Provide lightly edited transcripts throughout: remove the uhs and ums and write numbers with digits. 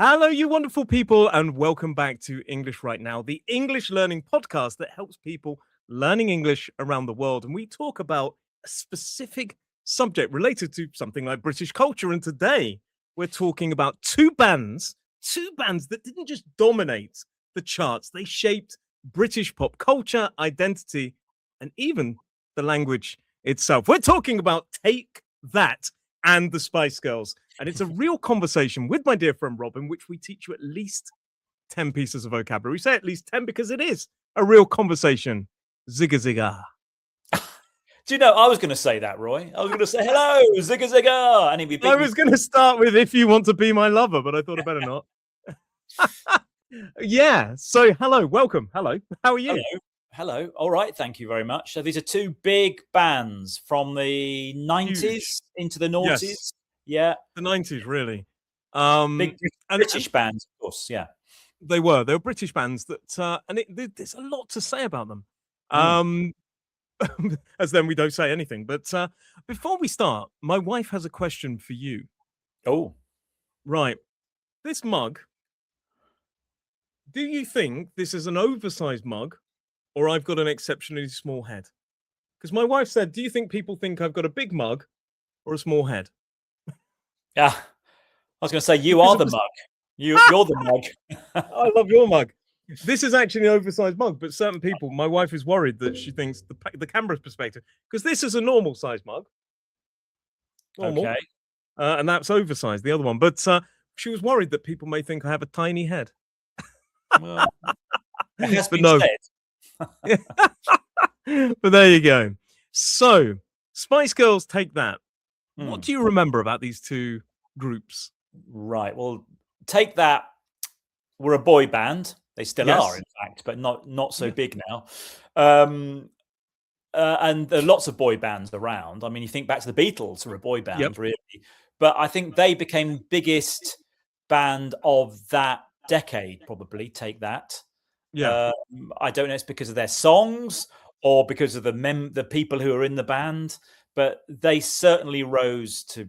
Hello, you wonderful people, and welcome back to English Right Now, the English learning podcast that helps people learning English around the world. And we talk about a specific subject related to something like British culture. And today we're talking about two bands that didn't just dominate the charts, they shaped British pop culture, identity, and even the language itself. We're talking about Take That and the Spice Girls. And it's a real conversation with my dear friend Rob, in which we teach you at least 10 pieces of vocabulary. We say at least 10 because it is a real conversation. Zigga zigga. Do you know, I was going to say that, Roy. I was going to say, hello, zigga zigga. And I was going to start with If You Want to Be My Lover, but I thought I better not. Yeah. So, hello, welcome. Hello. How are you? Hello. All right. Thank you very much. So these are two big bands from the 90s into the noughties. Yes. Yeah. The 90s, really. Big British bands, of course. Yeah. They were British bands that, and there's a lot to say about them. As then we don't say anything. But before we start, my wife has a question for you. Oh. Right. This mug, do you think this is an oversized mug or I've got an exceptionally small head? Because my wife said, do you think people think I've got a big mug or a small head? Yeah. I was going to say, you are the mug. You're the mug. I love your mug. This is actually an oversized mug, but certain people, my wife is worried that she thinks the camera's perspective, because this is a normal size mug. Normal. Okay. And that's oversized, the other one. But she was worried that people may think I have a tiny head. Well, it has been no. said. But there you go. So, Spice Girls, Take That. What do you remember about these two groups? Right. Well, Take That were a boy band. They still are, in fact, but not so big now. And there are lots of boy bands around. I mean, you think back to the Beatles, were a boy band, really. But I think they became biggest band of that decade, probably. Take That. Yeah. I don't know if it's because of their songs or because of the people who are in the band, but they certainly rose to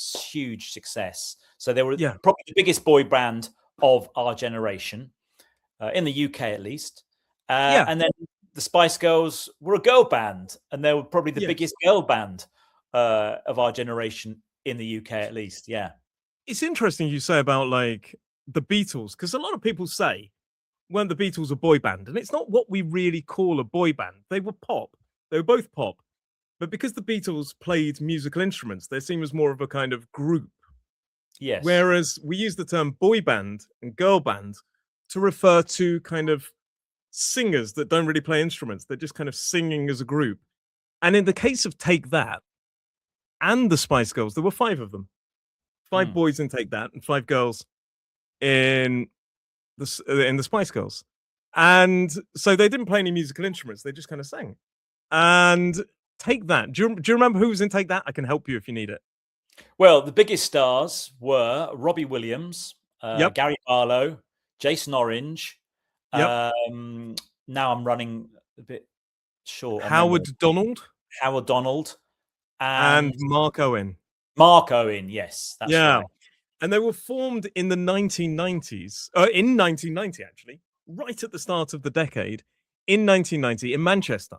huge success. So they were probably the biggest boy band of our generation, in the UK at least. And then the Spice Girls were a girl band, and they were probably the biggest girl band of our generation in the UK at least. Yeah. It's interesting you say about like the Beatles, because a lot of people say, weren't the Beatles a boy band? And it's not what we really call a boy band. They were pop. They were both pop. But because the Beatles played musical instruments, they seem as more of a kind of group. Yes. Whereas we use the term boy band and girl band to refer to kind of singers that don't really play instruments. They're just kind of singing as a group. And in the case of Take That and the Spice Girls, there were 5 of them. 5 boys in Take That and 5 girls in the Spice Girls. And so they didn't play any musical instruments. They just kind of sang. And Take That. Do you remember who was in Take That? I can help you if you need it. Well, the biggest stars were Robbie Williams, Gary Barlow, Jason Orange. Now I'm running a bit short. Howard Donald, and Mark Owen. Mark Owen, yes, that's right. And they were formed in the 1990s. In 1990, actually, right at the start of the decade, in 1990 in Manchester.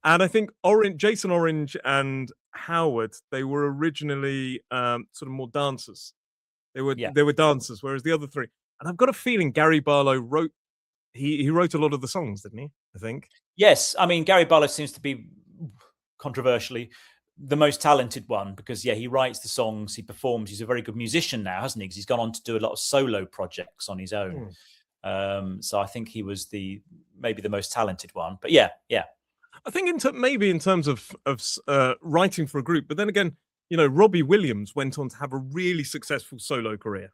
And I think Jason Orange and Howard, they were originally sort of more dancers. They were dancers, whereas the other 3. And I've got a feeling Gary Barlow wrote he wrote a lot of the songs, didn't he? I think. Yes, I mean Gary Barlow seems to be controversially the most talented one because he writes the songs, he performs. He's a very good musician now, hasn't he? Because he's gone on to do a lot of solo projects on his own. So I think he was maybe the most talented one. But yeah. I think maybe in terms of writing for a group, but then again, Robbie Williams went on to have a really successful solo career.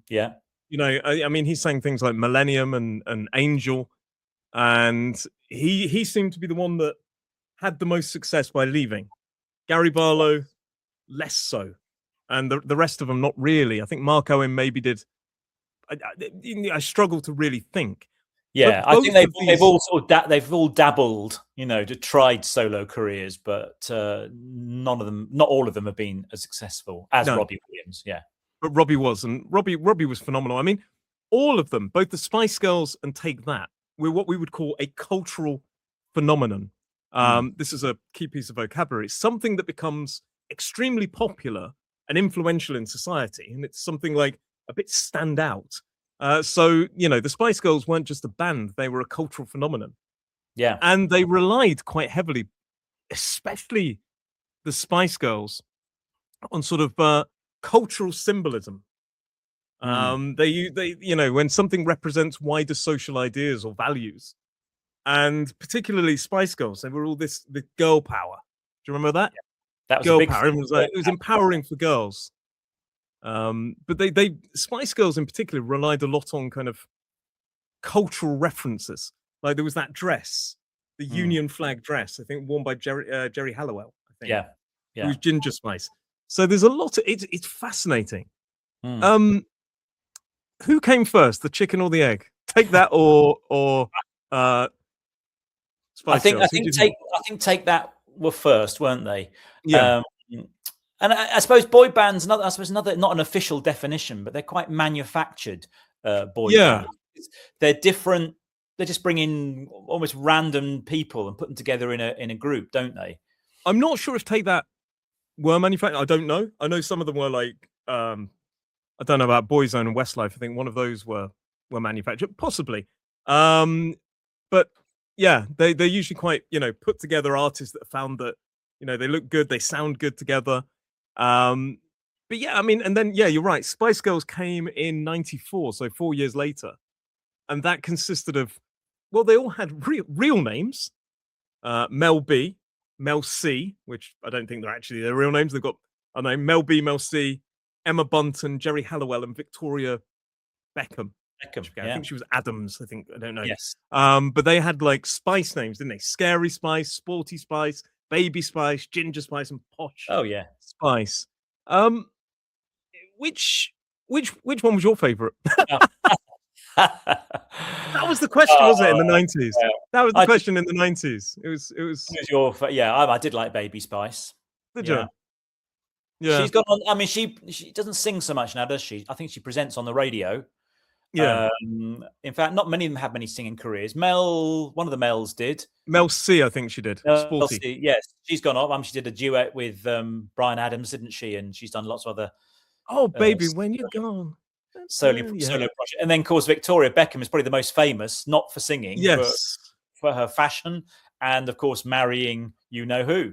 Yeah. I mean, he sang things like Millennium and Angel, and he seemed to be the one that had the most success by leaving. Gary Barlow, less so. And the rest of them, not really. I think Mark Owen maybe did. I struggle to really think. Yeah, I think they've all dabbled, tried solo careers, but not all of them have been as successful as Robbie Williams. Yeah. but Robbie was, and Robbie was phenomenal. I mean, all of them, both the Spice Girls and Take That, were what we would call a cultural phenomenon. This is a key piece of vocabulary. It's something that becomes extremely popular and influential in society, and it's something like a bit stand out. So, the Spice Girls weren't just a band, they were a cultural phenomenon. Yeah. And they relied quite heavily, especially the Spice Girls, on sort of cultural symbolism. They when something represents wider social ideas or values, and particularly Spice Girls, they were all the girl power. Do you remember that? Yeah. That was girl a big power. It was empowering for girls. But they Spice Girls in particular relied a lot on kind of cultural references. Like there was that dress, the Union flag dress, I think worn by Jerry Halliwell, I think. Yeah. Who was Ginger Spice. So there's a lot of it's fascinating. Who came first, the chicken or the egg? Take That or Spice Girls? I think Take That were first, weren't they? Yeah. And I suppose boy bands, not an official definition, but they're quite manufactured boy bands. They're different. They just bring in almost random people and put them together in a group, don't they? I'm not sure if Take That were manufactured. I don't know. I know some of them were like I don't know about Boyzone and Westlife. I think one of those were manufactured, possibly. But yeah, they're usually quite put together artists that found that they look good, they sound good together. But yeah, I mean, and then you're right. Spice Girls came in '94, so 4 years later, and that consisted of they all had real names. Mel B, Mel C, which I don't think they're actually their real names. They've got Mel B, Mel C, Emma Bunton, Jerry Halliwell, and Victoria Beckham. I think she was Adams. I don't know. Yes. But they had like Spice names, didn't they? Scary Spice, Sporty Spice, Baby Spice, Ginger Spice, and Posh. Oh yeah, Spice. Which one was your favorite? That was the question, wasn't it? In the '90s, that was the question in the '90s. It was your I did like Baby Spice. Did you? Yeah. She's gone on. I mean, she doesn't sing so much now, does she? I think she presents on the radio. Yeah. In fact, not many of them have many singing careers. One of the Mels did. Mel C, I think she did. Sporty. C, yes, she's gone off. She did a duet with Bryan Adams, didn't she? And she's done lots of other. Oh, baby, when you're gone. Solo project. And then, of course, Victoria Beckham is probably the most famous, not for singing, but for her fashion, and of course, marrying you know who.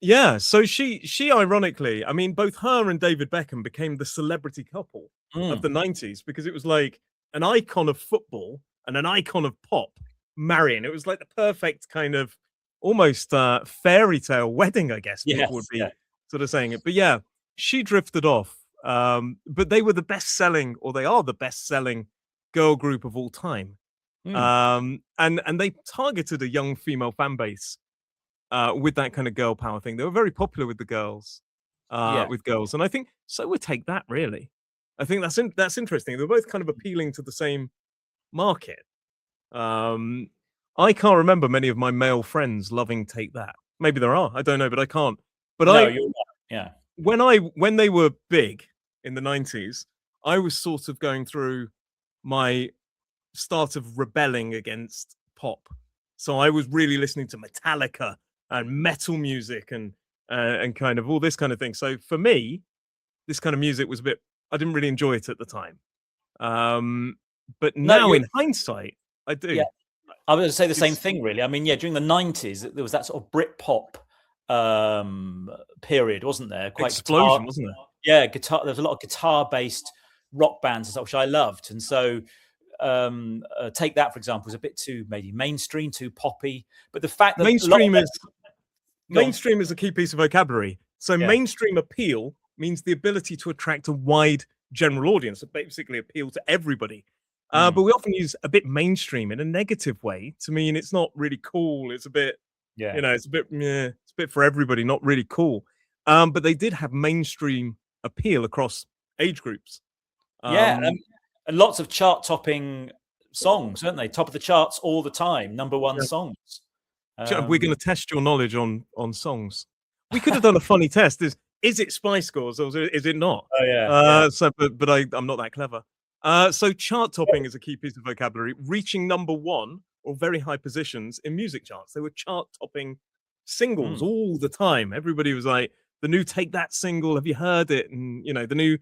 Yeah, so she ironically, I mean, both her and David Beckham became the celebrity couple of the '90s because it was like an icon of football and an icon of pop marrying. It was like the perfect kind of almost fairy tale wedding, I guess people would be sort of saying it. But yeah, she drifted off. But they were the best-selling, or they are the best-selling girl group of all time. And they targeted a young female fan base with that kind of girl power thing. They were very popular with the girls, with girls, and I think so would Take That. Really, I think that's interesting. They're both kind of appealing to the same market. I can't remember many of my male friends loving Take That. Maybe there are. I don't know, but I can't. But you're right. Yeah. When they were big in the '90s, I was sort of going through my start of rebelling against pop. So I was really listening to Metallica and metal music and kind of all this kind of thing. So for me, this kind of music was I didn't really enjoy it at the time. But now in hindsight, I do. Yeah. I was going to say the same thing, really. I mean, during the '90s, there was that sort of Britpop period, wasn't there? Quite explosion, wasn't there? Yeah, guitar. There was a lot of guitar-based rock bands and stuff, which I loved, and so Take That, for example, was a bit too maybe mainstream, too poppy. But the fact that mainstream is a key piece of vocabulary. So mainstream appeal means the ability to attract a wide general audience, so basically appeal to everybody. But we often use a bit mainstream in a negative way to mean it's not really cool. It's a bit, it's a bit for everybody, not really cool. But they did have mainstream appeal across age groups. And lots of chart-topping songs, weren't they? Top of the charts all the time, #1 songs. We're going to test your knowledge on songs. We could have done a funny test. is it Spice Girls or is it not? Oh yeah. So, but I'm not that clever. So chart topping is a key piece of vocabulary, reaching number one or very high positions in music charts. They were chart topping singles all the time. Everybody was like, the new Take That single, have you heard it? And the new,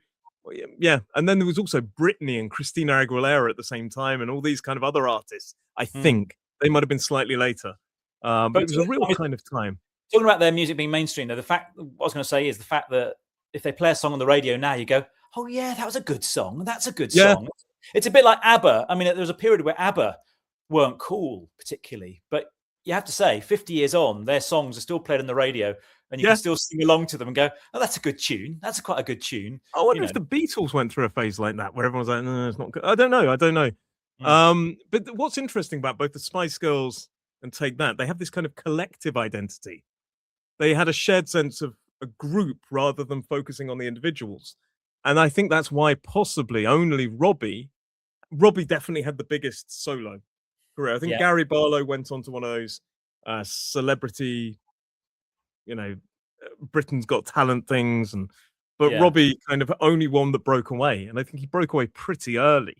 yeah. And then there was also Britney and Christina Aguilera at the same time, and all these kind of other artists. I think they might have been slightly later, but it was a real kind of time. Talking about their music being mainstream, though, what I was going to say is the fact that if they play a song on the radio now, you go, oh yeah, that was a good song. That's a good song. It's a bit like ABBA. I mean, there was a period where ABBA weren't cool particularly, but you have to say 50 years on, their songs are still played on the radio and you can still sing along to them and go, oh, that's a good tune. That's quite a good tune. I wonder if the Beatles went through a phase like that where everyone's like, no, it's not good. I don't know. But what's interesting about both the Spice Girls and Take That, they have this kind of collective identity. They had a shared sense of a group rather than focusing on the individuals. And I think that's why possibly only Robbie definitely had the biggest solo career. I think Gary Barlow went on to one of those celebrity, Britain's Got Talent things, but Robbie kind of only one that broke away, and I think he broke away pretty early.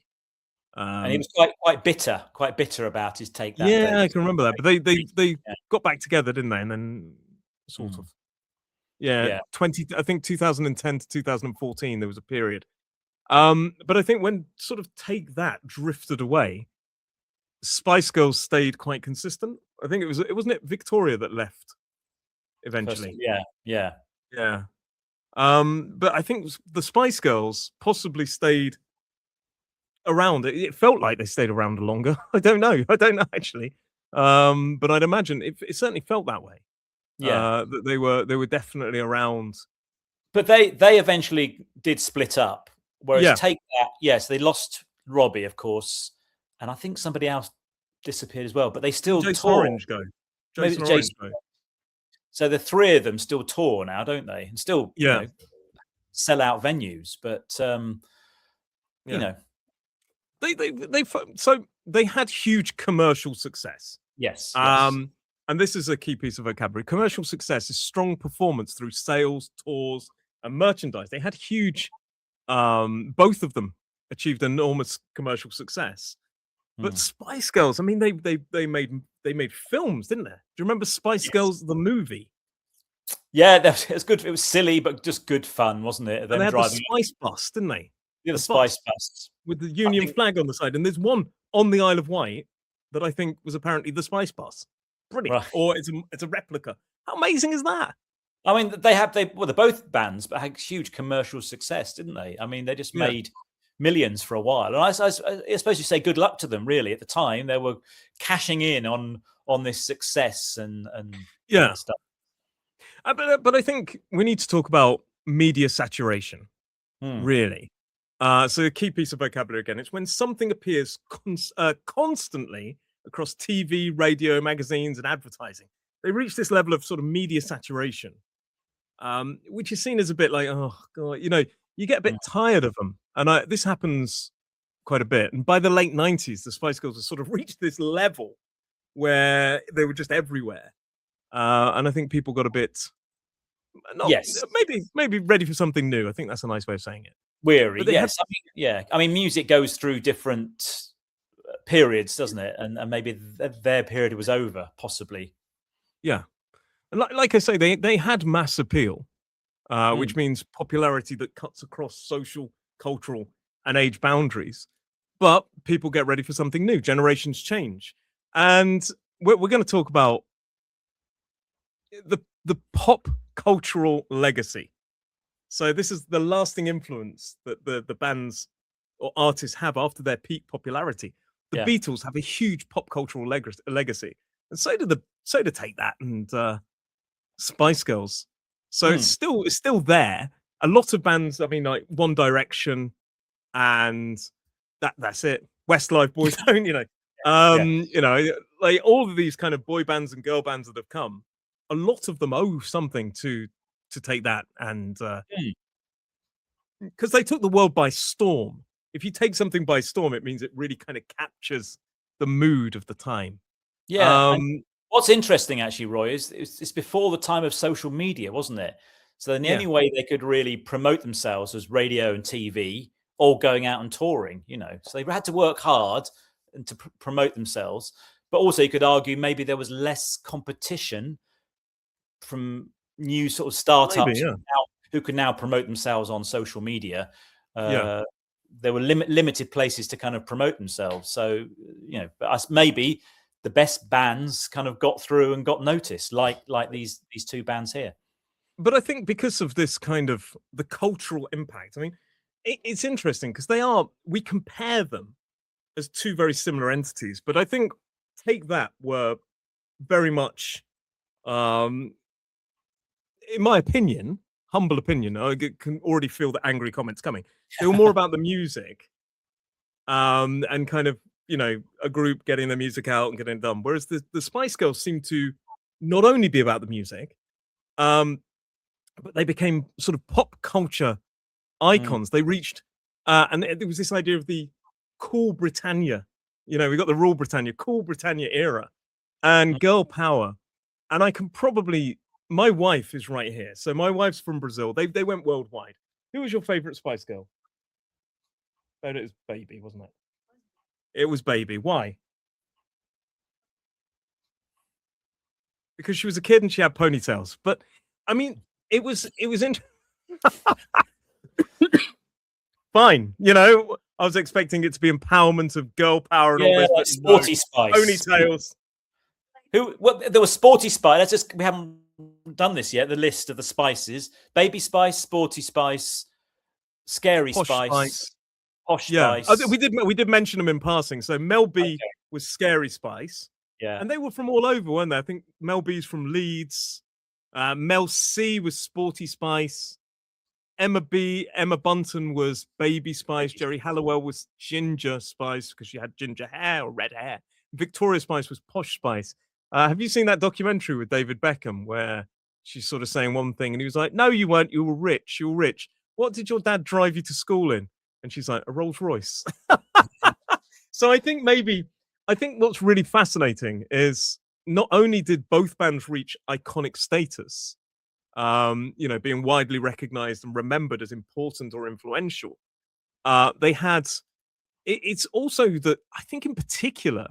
And he was quite bitter about his Take That. Yeah, I can remember that. But they got back together, didn't they? And then sort of. Yeah, I think 2010 to 2014 there was a period. But I think when sort of Take That drifted away, Spice Girls stayed quite consistent. I think wasn't it Victoria that left eventually. Yeah. But I think the Spice Girls possibly stayed around. It felt like they stayed around longer. I don't know actually. But I'd imagine it certainly felt that way. That they were definitely around. But they eventually did split up. Whereas Take That, yes, they lost Robbie, of course, and I think somebody else disappeared as well. But they still Jason Orange go. Jason Orange go. So the three of them still tour now, don't they? And still, sell out venues. But they had huge commercial success. Yes. And this is a key piece of vocabulary. Commercial success is strong performance through sales, tours, and merchandise. They had huge. Both of them achieved enormous commercial success. But Spice Girls, I mean, they made films, didn't they? Do you remember Spice Girls the movie? Yeah, it was good. It was silly, but just good fun, wasn't it? And they had the Spice Bus, didn't they? Yeah, the Spice Bus with the Union flag on the side, and there's one on the Isle of Wight that I think was apparently the Spice Bus. Brilliant, right. Or it's a replica. How amazing is that? I mean, they're both bands, but had huge commercial success, didn't they? I mean, they just made millions for a while. And I suppose you say good luck to them, really. At the time, they were cashing in on this success and stuff. But I think we need to talk about media saturation, really. So a key piece of vocabulary, again, it's when something appears constantly across TV, radio, magazines, and advertising. They reach this level of sort of media saturation, which is seen as a bit like, oh God, you get a bit tired of them. And this happens quite a bit. And by the late 90s, the Spice Girls have sort of reached this level where they were just everywhere. And I think people got a bit, maybe ready for something new. I think that's a nice way of saying it. Weary, yes. I mean, music goes through different periods, doesn't it? And maybe their period was over, possibly. Yeah. And like I say, they had mass appeal, which means popularity that cuts across social, cultural, and age boundaries. But people get ready for something new. Generations change. And we're going to talk about the pop cultural legacy. So this is the lasting influence that the bands or artists have after their peak popularity. The Beatles have a huge pop cultural legacy, and so did Take That and Spice Girls. So it's still there. A lot of bands, I mean, like One Direction, and that's it. Westlife, Boyzone, like all of these kind of boy bands and girl bands that have come. A lot of them owe something to Take That, and because they took the world by storm. If you take something by storm, it means it really kind of captures the mood of the time. Yeah. What's interesting, actually, Roy, is it's before the time of social media, wasn't it? So then the only way they could really promote themselves was radio and TV, or going out and touring, So they had to work hard and to promote themselves. But also you could argue maybe there was less competition from new sort of startups who can now promote themselves on social media. There were limited places to kind of promote themselves. So, but maybe the best bands kind of got through and got noticed, like these two bands here. But I think because of this kind of the cultural impact, I mean, it's interesting because we compare them as two very similar entities, but I think Take That were very much, in my opinion, humble opinion, I can already feel the angry comments coming. They were more about the music, and kind of, a group getting their music out and getting it done. Whereas the Spice Girls seem to not only be about the music, but they became sort of pop culture icons. They reached, and there was this idea of the Cool Britannia. We got the Rule Britannia, Cool Britannia era, and girl power. And I can probably, my wife is right here. So my wife's from Brazil. They went worldwide. Who was your favorite Spice Girl? Oh, it was Baby, wasn't it? It was Baby. Why? Because she was a kid and she had ponytails. But I mean, it was fine. I was expecting it to be empowerment of girl power and all this. Like Sporty Spice. Ponytails. There was Sporty Spice. We haven't done this yet. The list of the spices: Baby Spice, Sporty Spice, Scary Spice, Posh Spice. We did mention them in passing. So Mel B was Scary Spice. Yeah, and they were from all over, weren't they? I think Mel B's from Leeds. Mel C was Sporty Spice. Emma Bunton was Baby Spice. Jerry Halliwell was Ginger Spice because she had ginger hair or red hair. Victoria Spice was Posh Spice. Have you seen that documentary with David Beckham where she's sort of saying one thing and he was like, "No, you weren't. You were rich. You were rich. What did your dad drive you to school in?" And she's like, "A Rolls Royce." So I think what's really fascinating is not only did both bands reach iconic status, being widely recognized and remembered as important or influential, they had, it's also that I think in particular,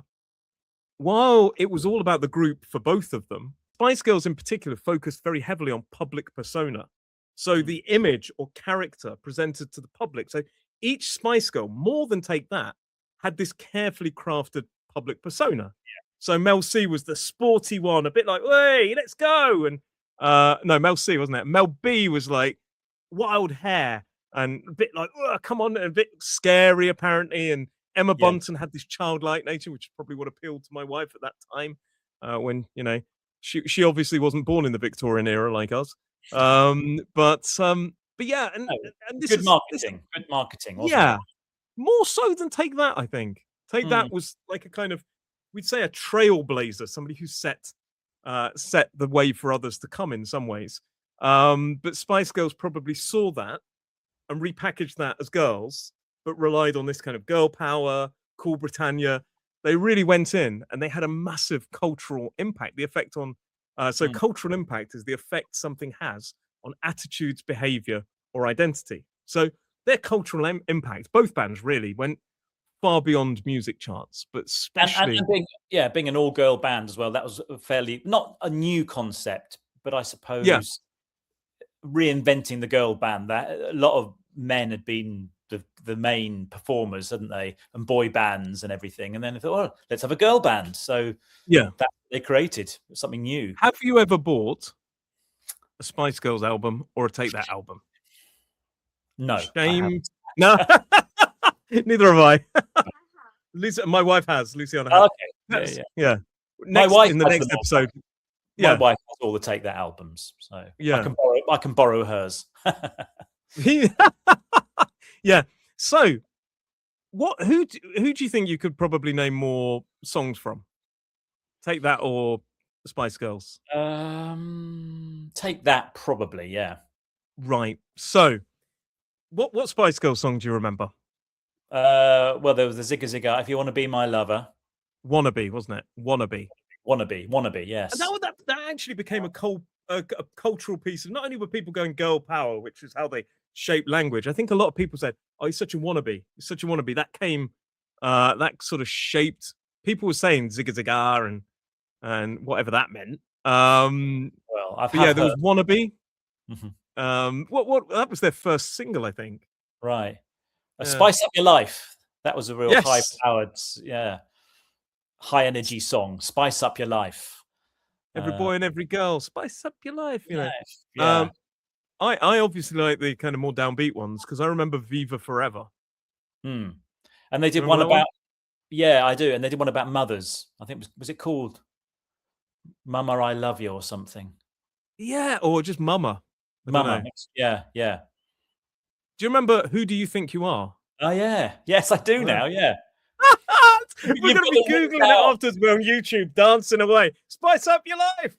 while it was all about the group for both of them, Spice Girls in particular focused very heavily on public persona. So the image or character presented to the public. So each Spice Girl, more than Take That, had this carefully crafted public persona. Yeah. So Mel C was the sporty one, a bit like, "Hey, let's go." And no, Mel C, wasn't it? Mel B was like wild hair and a bit like, "Come on," and a bit scary apparently. And Emma Bunton had this childlike nature, which probably would appeal to my wife at that time, when she obviously wasn't born in the Victorian era like us. But yeah, and this good marketing. Good marketing, wasn't it? More so than Take That, I think. Take That was like a kind of, we'd say, a trailblazer, somebody who set the way for others to come in some ways. But Spice Girls probably saw that and repackaged that as girls, but relied on this kind of girl power, Cool Britannia. They really went in and they had a massive cultural impact. The effect on, cultural impact is the effect something has on attitudes, behavior, or identity. So their cultural impact, both bands really went far beyond music charts, but especially and being an all-girl band as well. That was fairly not a new concept, but I suppose reinventing the girl band. That a lot of men had been the main performers, hadn't they, and boy bands and everything. And then they thought, well, let's have a girl band. So that they created something new. Have you ever bought a Spice Girls album or a Take That album? No. Shame. No. Neither have I. My wife has. Luciana has. Okay. Yeah. My wife in the next episode. My wife has all the Take That albums, so I can borrow hers. Yeah. So, who do you think you could probably name more songs from? Take That or Spice Girls? Take That, probably. Yeah. Right. So, what Spice Girls song do you remember? Well, there was the Zigga Zigga. If You Want to Be My Lover. Wannabe, wasn't it? Wannabe. Wannabe. Yes. And that actually became a a cultural piece of not only were people going girl power, which is how they shape language. I think a lot of people said, "Oh, he's such a wannabe. He's such a wannabe." That came, that sort of shaped. People were saying "zigga zigga" and whatever that meant. Well, I've But yeah, there heard. was "Wannabe." Mhm. What that was their first single, I think. Right. Yeah. Spice Up Your Life. That was a real Yes. high-powered, high energy song. Spice Up Your Life. Every boy and every girl, spice up your life, you know. Yeah. I obviously like the kind of more downbeat ones because I remember Viva Forever. And they did Remember one that one? about, yeah, I do. And they did one about mothers. I think was it called Mama I Love You or something? Yeah, or just Mama. I don't Mama. know. Yeah. Do you remember Who Do You Think You Are? Oh yeah. Yes, I do now. Yeah. We're You've going to got be the lyrics Googling it out. afterwards. We're on YouTube dancing away. Spice up your life.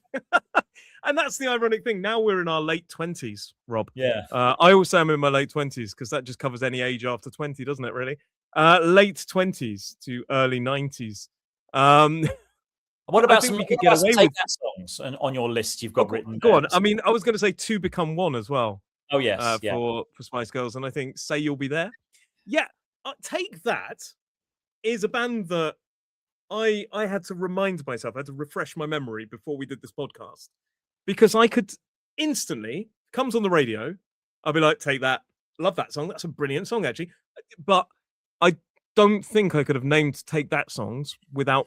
And that's the ironic thing. Now we're in our late 20s, Rob. Yeah. I always say I'm in my late 20s because that just covers any age after 20, doesn't it, really? Late 20s to early 90s. What about think some, we could what get about some away Take with- That songs and on your list you've got written Go down? on. I mean, I was going to say Two Become One as well. Oh yes, for Spice Girls, and I think Say You'll Be There. Yeah, Take That is a band that I had to remind myself, I had to refresh my memory before we did this podcast because I could instantly comes on the radio, I'll be like, Take That, love that song. That's a brilliant song, actually. But I don't think I could have named Take That songs without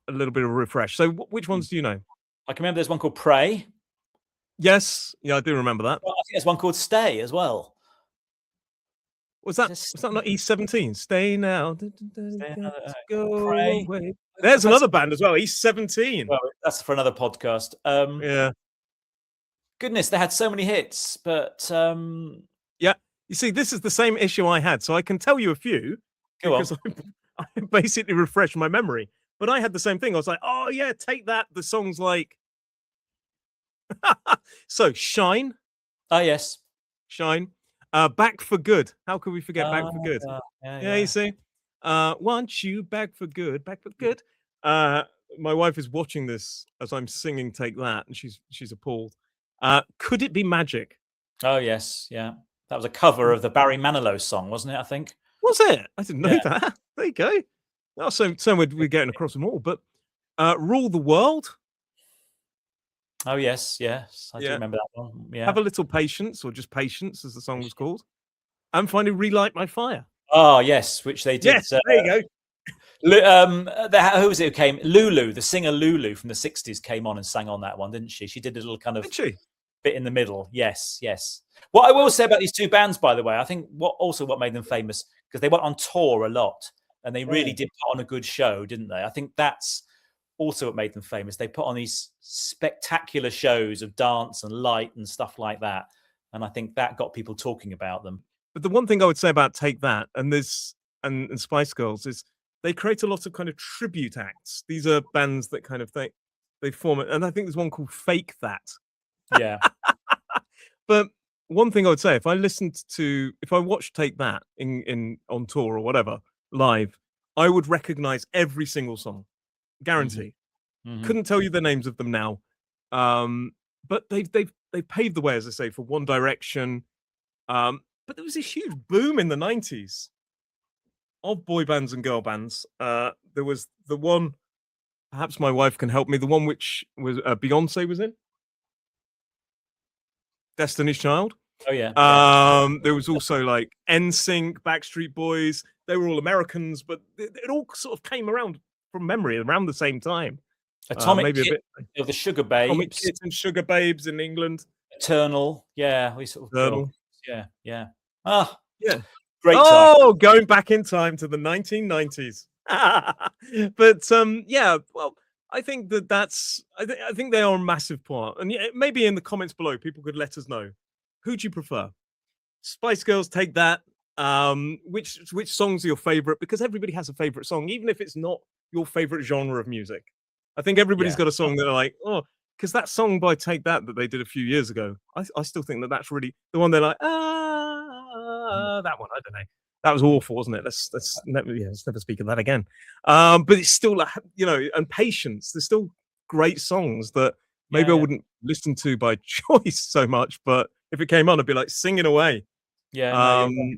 a little bit of a refresh. So, which ones do you know? I can remember there's one called Pray. Yes, yeah, I do remember that. Well, I think there's one called Stay as well. Was that not E17? Stay now. Go Pray. away. There's another band as well. E17. Well, that's for another podcast. Yeah. Goodness, they had so many hits, but yeah. You see, this is the same issue I had, so I can tell you a few because I basically refreshed my memory. But I had the same thing. I was like, oh yeah, Take That. The song's like so Shine. Oh yes. Shine. Back for Good. How could we forget Back for Good? Yeah, you see. Want You Back for Good. Back for Good. My wife is watching this as I'm singing Take That, and she's appalled. Could It Be Magic? Oh yes, yeah. That was a cover of the Barry Manilow song, wasn't it? I think. Was it? I didn't know that. There you go. Oh, so we're getting across them all. But Rule the World. Oh yes, I do remember that one. Yeah. Have a Little Patience, or just Patience, as the song was called. And finally, Relight My Fire. Oh yes, which they did. Yes, there you go. Who was it who came? Lulu, the singer Lulu from the 60s came on and sang on that one, didn't she? She did a little kind of bit in the middle. Yes. What I will say about these two bands, by the way, I think what made them famous, because they went on tour a lot and they really did put on a good show, didn't they? I think that's also what made them famous. They put on these spectacular shows of dance and light and stuff like that. And I think that got people talking about them. But the one thing I would say about Take That and Spice Girls is they create a lot of kind of tribute acts. These are bands that kind of they form it. And I think there's one called Fake That. Yeah. But one thing I would say, if I watched Take That on tour or whatever live, I would recognize every single song. Guarantee. Mm-hmm. Couldn't tell you the names of them now. But they've paved the way, as I say, for One Direction. But there was a huge boom in the 90s of boy bands and girl bands. There was the one, perhaps my wife can help me, the one which was Beyonce was in. Destiny's Child. Oh yeah. There was also like NSYNC, Backstreet Boys. They were all Americans, but it all sort of came around from memory around the same time. Atomic Kitten of the Sugar Babes. Atomic Kitten, Sugar Babes in England. Eternal. Yeah, we sort of. Eternal. Yeah. Great time. Oh, going back in time to the 1990s. But well, I think that's. I think they are a massive part, and maybe in the comments below, people could let us know who do you prefer. Spice Girls, Take That. Which songs are your favorite? Because everybody has a favorite song, even if it's not your favorite genre of music. I think everybody's got a song that are like, oh, because that song by Take That they did a few years ago, I still think that's really the one they're like, that one. I don't know. That was awful, wasn't it? Let's never speak of that again. But it's still like, and Patience. There's still great songs that maybe I wouldn't listen to by choice so much, but if it came on, I'd be like singing away. Yeah, no,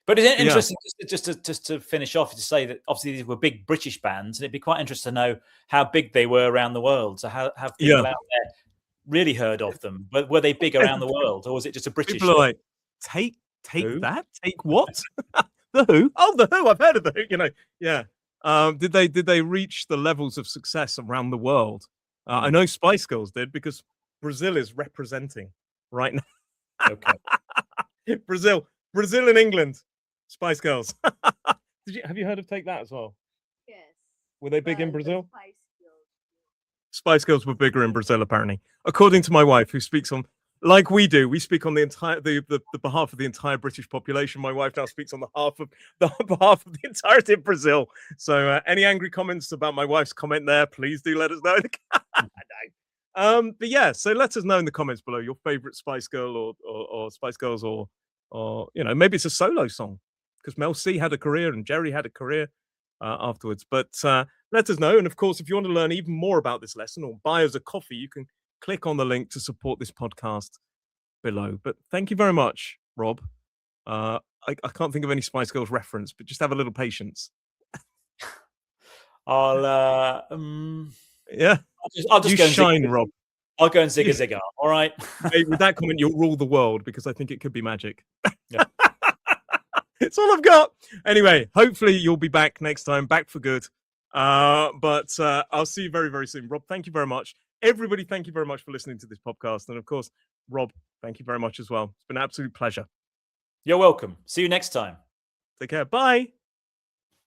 but it's interesting just to finish off to say that obviously these were big British bands, and it'd be quite interesting to know how big they were around the world. So have people out there really heard of them? But were they big around the world, or was it just a British? People are like, take that? Take what? The Who? Oh, the Who! I've heard of the Who. You know, yeah. Did they reach the levels of success around the world? I know Spice Girls did, because Brazil is representing right now. Okay. Brazil and England, Spice Girls. Have you heard of Take That as well? Yes. Were they big in Brazil? Spice Girls were bigger in Brazil, apparently, according to my wife, who speaks on, like we do. We speak on the behalf of the entire British population. My wife now speaks on behalf of the entirety of Brazil. So, any angry comments about my wife's comment there, please do let us know. But yeah, so let us know in the comments below your favorite Spice Girl or Spice Girls, or you know, maybe it's a solo song, because Mel C had a career and Jerry had a career afterwards. But let us know. And of course, if you want to learn even more about this lesson or buy us a coffee, you can click on the link to support this podcast below. But thank you very much, Rob. I can't think of any Spice Girls reference, but just have a little patience. I'll just you go shine, Rob. I'll go and zig a cigar. All right. Hey, with that comment, you'll rule the world, because I think it could be magic. Yeah. It's all I've got. Anyway, hopefully you'll be back next time, back for good. But I'll see you very, very soon. Rob, thank you very much. Everybody, thank you very much for listening to this podcast. And of course, Rob, thank you very much as well. It's been an absolute pleasure. You're welcome. See you next time. Take care. Bye.